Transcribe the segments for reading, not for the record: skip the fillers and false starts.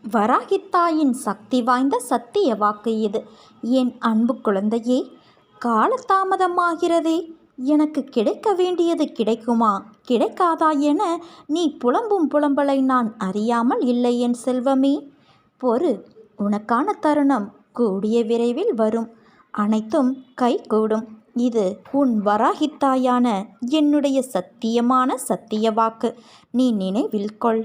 வராகித்தாயின் சக்தி வாய்ந்த சத்திய வாக்கு இது. என் அன்பு குழந்தையே, காலதாமதமாகிறதே, எனக்கு கிடைக்க வேண்டியது கிடைக்குமா கிடைக்காதா என நீ புலம்பும் புலம்பலை நான் அறியாமல் இல்லை என் செல்வமே. பொறு, உனக்கான தருணம் கூடிய விரைவில் வரும். அனைத்தும் கைகூடும். இது உன் வராகித்தாயான என்னுடைய சத்தியமான சத்திய வாக்கு. நீ நினைவில் கொள்.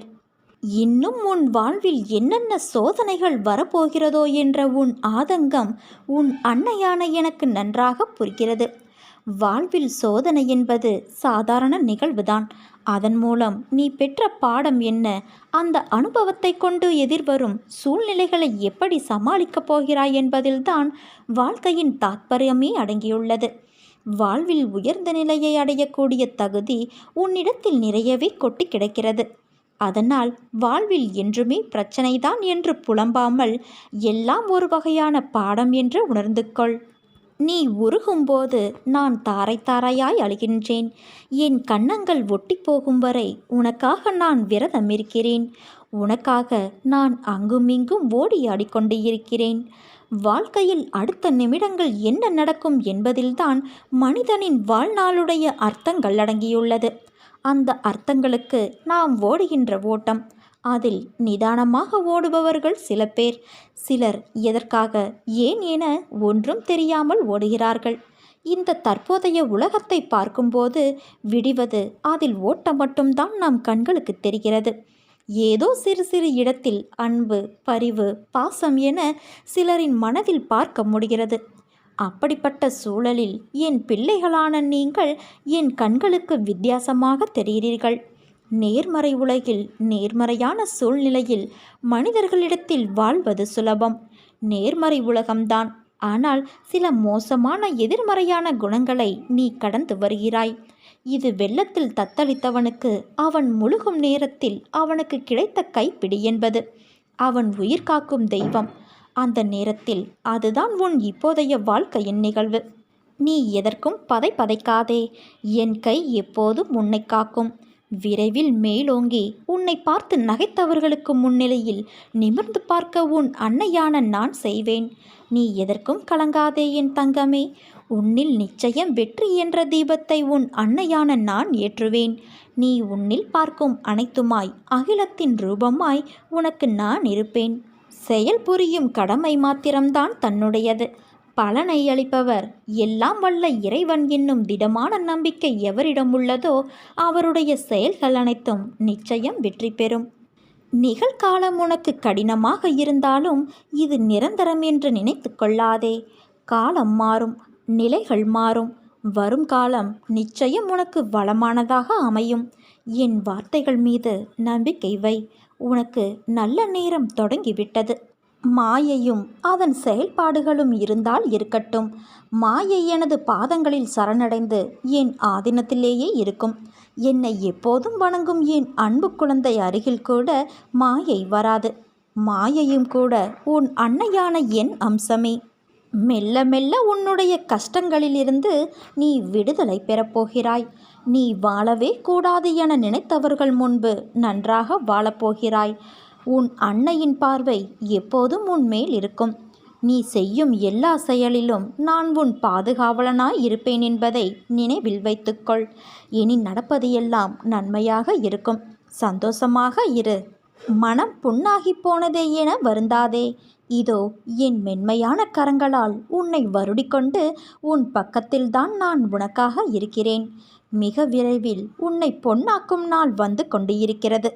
இன்னும் உன் வாழ்வில் என்னென்ன சோதனைகள் வரப்போகிறதோ என்ற உன் ஆதங்கம் உன் அன்னையான எனக்கு நன்றாக புரிகிறது. வாழ்வில் சோதனை என்பது சாதாரண நிகழ்வுதான். அதன் மூலம் நீ பெற்ற பாடம் என்ன, அந்த அனுபவத்தை கொண்டு எதிர்வரும் சூழ்நிலைகளை எப்படி சமாளிக்கப் போகிறாய் என்பதில்தான் வாழ்க்கையின் தாத்பரியமே அடங்கியுள்ளது. வாழ்வில் உயர்ந்த நிலையை அடையக்கூடிய தகுதி உன்னிடத்தில் நிறையவே கொட்டி கிடக்கிறது. அதனால் வாழ்வில் என்றுமே பிரச்சனைதான் என்று புலம்பாமல் எல்லாம் ஒரு வகையான பாடம் என்று உணர்ந்து கொள். நீ உருகும்போது நான் தாரை தாரையாய் அழுகின்றேன். என் கன்னங்கள் ஒட்டி போகும் வரை உனக்காக நான் விரதம் இருக்கிறேன். உனக்காக நான் அங்குமிங்கும் ஓடி ஆடிக்கொண்டு இருக்கிறேன். வாழ்க்கையில் அடுத்த நிமிடங்கள் என்ன நடக்கும் என்பதில்தான் மனிதனின் வாழ்நாளுடைய அர்த்தங்கள் அடங்கியுள்ளது. அந்த அர்த்தங்களுக்கு நாம் ஓடுகின்ற ஓட்டம். அதில் நிதானமாக ஓடுபவர்கள் சில பேர். சிலர் எதற்காக, ஏன் என ஒன்றும் தெரியாமல் ஓடுகிறார்கள். இந்த தற்போதைய உலகத்தை பார்க்கும்போது விடிவது அதில் ஓட்டம் மட்டும்தான் நம் கண்களுக்கு தெரிகிறது. ஏதோ சிறு சிறு இடத்தில் அன்பு, பரிவு, பாசம் என சிலரின் மனதில் பார்க்க முடிகிறது. அப்படிப்பட்ட சூழலில் என் பிள்ளைகளான நீங்கள் என் கண்களுக்கு வித்தியாசமாக தெரிகிறீர்கள். நேர்மறை உலகில், நேர்மறையான சூழ்நிலையில் மனிதர்களிடத்தில் வாழ்வது சுலபம். நேர்மறை உலகம்தான். ஆனால் சில மோசமான எதிர்மறையான குணங்களை நீ கடந்து வருகிறாய். இது வெள்ளத்தில் தத்தளித்தவனுக்கு அவன் முழுகும் நேரத்தில் அவனுக்கு கிடைத்த கைப்பிடி என்பது அவன் உயிர் காக்கும் தெய்வம். அந்த நேரத்தில் அதுதான் உன் இப்போதைய வாழ்க்கையின் நிகழ்வு. நீ எதற்கும் பதைக்காதே. என் கை எப்போதும் உன்னை காக்கும். விரைவில் மேலோங்கி உன்னை பார்த்து நகைத்தவர்களுக்கு முன்னிலையில் நிமிர்ந்து பார்க்க உன் அன்னையான நான் செய்வேன். நீ எதற்கும் கலங்காதே என் தங்கமே. உன்னில் நிச்சயம் வெற்றி என்ற தீபத்தை உன் அன்னையான நான் ஏற்றுவேன். நீ உன்னில் பார்க்கும் அனைத்துமாய், அகிலத்தின் ரூபமாய் உனக்கு நான் இருப்பேன். செயல் புரியும் கடமை மாத்திரம்தான் தன்னுடையது. பலனை அளிப்பவர் எல்லாம் வல்ல இறைவன் என்னும் திடமான நம்பிக்கை எவரிடம் உள்ளதோ அவருடைய செயல்கள் அனைத்தும் நிச்சயம் வெற்றி பெறும். நிகழ்காலம் உனக்கு கடினமாக இருந்தாலும் இது நிரந்தரம் என்று நினைத்து கொள்ளாதே. காலம் மாறும், நிலைகள் மாறும். வரும் காலம் நிச்சயம் உனக்கு வளமானதாக அமையும். என் வார்த்தைகள் மீது நம்பிக்கை வை. உனக்கு நல்ல நேரம் தொடங்கிவிட்டது. மாயையும் அதன் செயல்பாடுகளும் இருந்தால் இருக்கட்டும். மாயை எனது பாதங்களில் சரணடைந்து என் ஆதீனத்திலேயே இருக்கும். என்னை எப்போதும் வணங்கும் என் அன்பு குழந்தை அருகில் கூட மாயை வராது. மாயையும் கூட உன் அன்னையான என் அம்சமே. மெல்ல மெல்ல உன்னுடைய கஷ்டங்களிலிருந்து நீ விடுதலை பெறப்போகிறாய். நீ வாழவே கூடாது என நினைத்தவர்கள் முன்பு நன்றாக வாழப்போகிறாய். உன் அன்னையின் பார்வை எப்போதும் உன் மேல் இருக்கும். நீ செய்யும் எல்லா செயலிலும் நான் உன் பாதுகாவலனாய் இருப்பேன் என்பதை நினைவில் வைத்துக்கொள். இனி நடப்பது எல்லாம் நன்மையாக இருக்கும். சந்தோஷமாக இரு. மனம் புண்ணாகி போனதே என வருந்தாதே. இதோ என் மென்மையான கரங்களால் உன்னை வருடிக்கொண்டு உன் பக்கத்தில்தான் நான் உனக்காக இருக்கிறேன். மிக விரைவில் உன்னை பொன்னாக்கும் நாள் வந்து கொண்டு இருக்கிறது.